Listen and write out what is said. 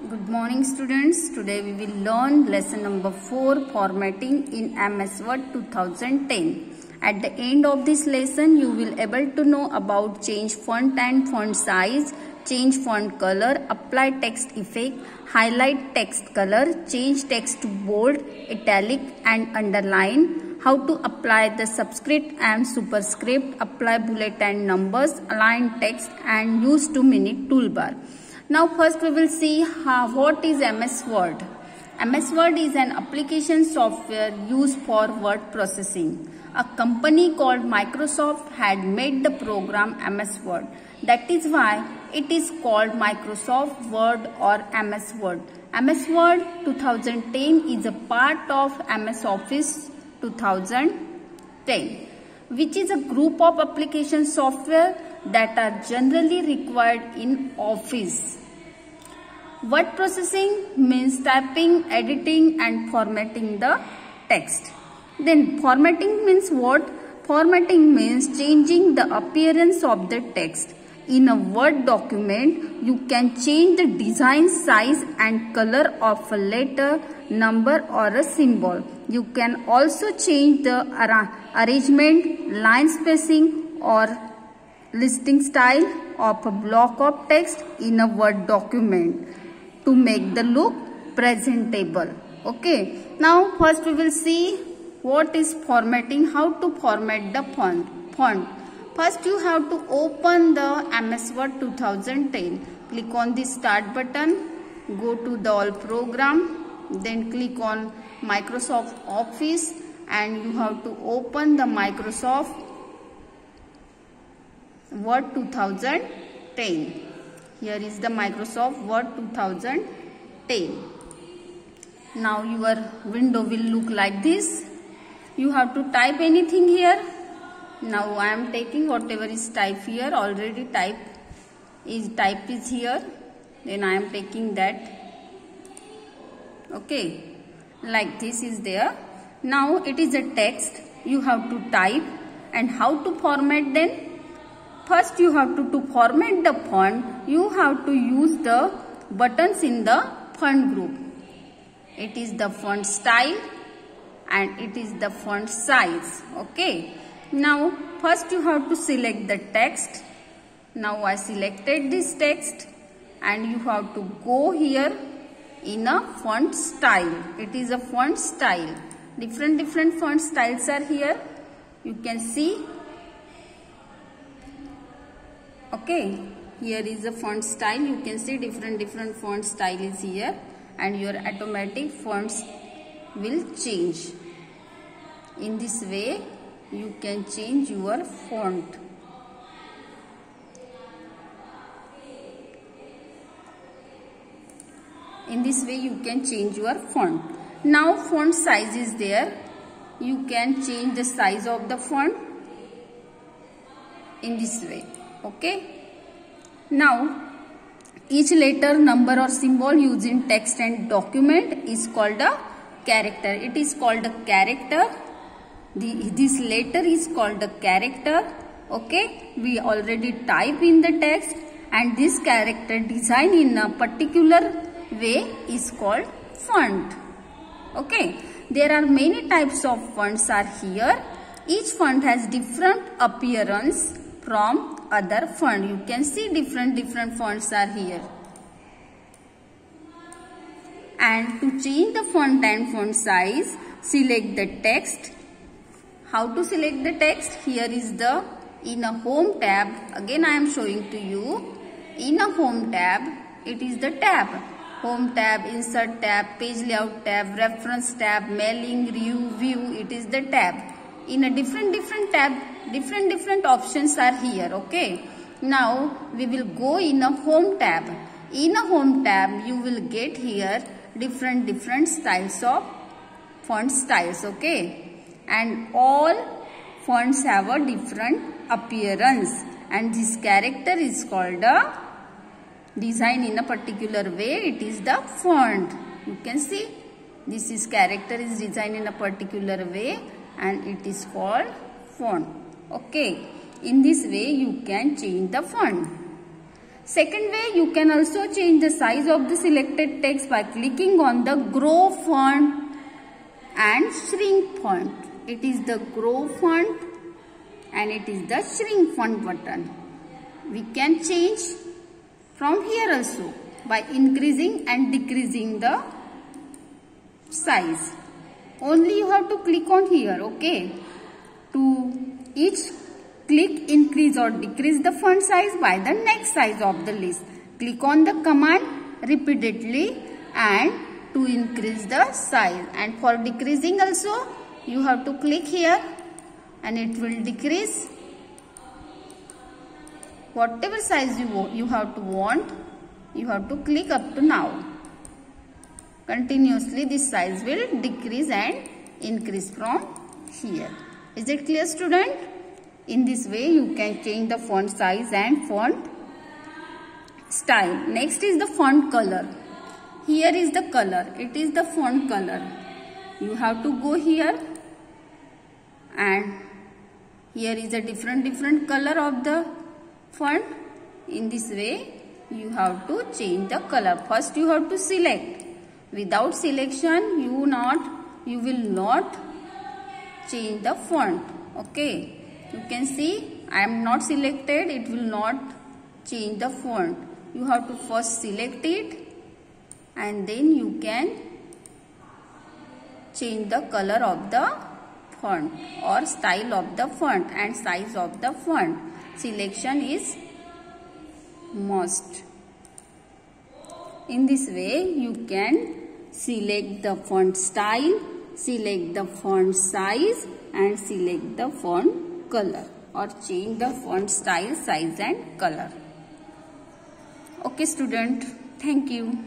Good morning students. Today we will learn lesson number 4, formatting in MS Word 2010. At the end of this lesson you will able to know about change font and font size, change font color, apply text effect, highlight text color, change text to bold, italic and underline, how to apply the subscript and superscript, apply bullet and numbers, align text and use 2-minute toolbar. Now first we will see what is MS Word. MS Word is an application software used for word processing. A company called Microsoft had made the program MS Word. That is why it is called Microsoft Word or MS Word. MS Word 2010 is a part of MS Office 2010, which is a group of application software that are generally required in Office. Word processing means typing, editing and formatting the text. Then formatting means what? Formatting means changing the appearance of the text. In a Word document, you can change the design, size and color of a letter, number or a symbol. You can also change the arrangement, line spacing or listing style of a block of text in a Word document to make the look presentable. Okay. Now first we will see what is formatting, how to format the font. First you have to open the MS Word 2010. Click on the start button, go to the all program, then click on Microsoft Office and you have to open the Microsoft Word 2010. Here is the Microsoft Word 2010. Now your window will look like this. You have to type anything here. Now I am taking whatever is type here. Already type is here. Then I am taking that. Okay. Like this is there. Now it is a text. You have to type. And how to format then? First you have to format the font, you have to use the buttons in the font group. It is the font style and it is the font size. Okay. Now first you have to select the text. Now I selected this text and you have to go here in a font style. It is a font style. Different font styles are here. You can see. Okay, here is the font style. You can see different font style is here and your automatic fonts will change. In this way, you can change your font. In this way, you can change your font. Now, font size is there. You can change the size of the font in this way. Okay. Now, each letter, number or symbol used in text and document is called a character. It is called a character. This letter is called a character. Okay. We already type in the text and this character design in a particular way is called font. Okay. There are many types of fonts are here. Each font has different appearance from other font. You can see different fonts are here. And to change the font and font size, select the text. How to select the text? Here is the in a home tab. Again I am showing to you. In a home tab, it is the tab. Home tab, insert tab, page layout tab, reference tab, mailing, view. It is the tab. In a different tab, different options are here. Okay. Now we will go in a home tab. In a home tab, you will get here different styles of font styles. Okay. And all fonts have a different appearance. And this character is called a design in a particular way. It is the font. You can see this is character is designed in a particular way. And it is called font. Okay. In this way you can change the font. Second way, you can also change the size of the selected text by clicking on the grow font and shrink font. It is the grow font and it is the shrink font button. We can change from here also by increasing and decreasing the size. Only you have to click on here, okay? To each click, increase or decrease the font size by the next size of the list. Click on the command repeatedly and to increase the size. And for decreasing also, you have to click here and it will decrease. Whatever size you have to want, you have to click up to now. Continuously this size will decrease and increase from here. Is it clear, student? In this way you can change the font size and font style. Next is the font color. Here is the color. It is the font color. You have to go here and here is a different color of the font. In this way you have to change the color. First you have to select. Without selection you will not change the font. Okay. You can see I am not selected. It will not change the font. You have to first select it and then you can change the color of the font or style of the font and size of the font. Selection is must. In this way you can select the font style, select the font size and select the font color or change the font style, size and color. Okay student, thank you.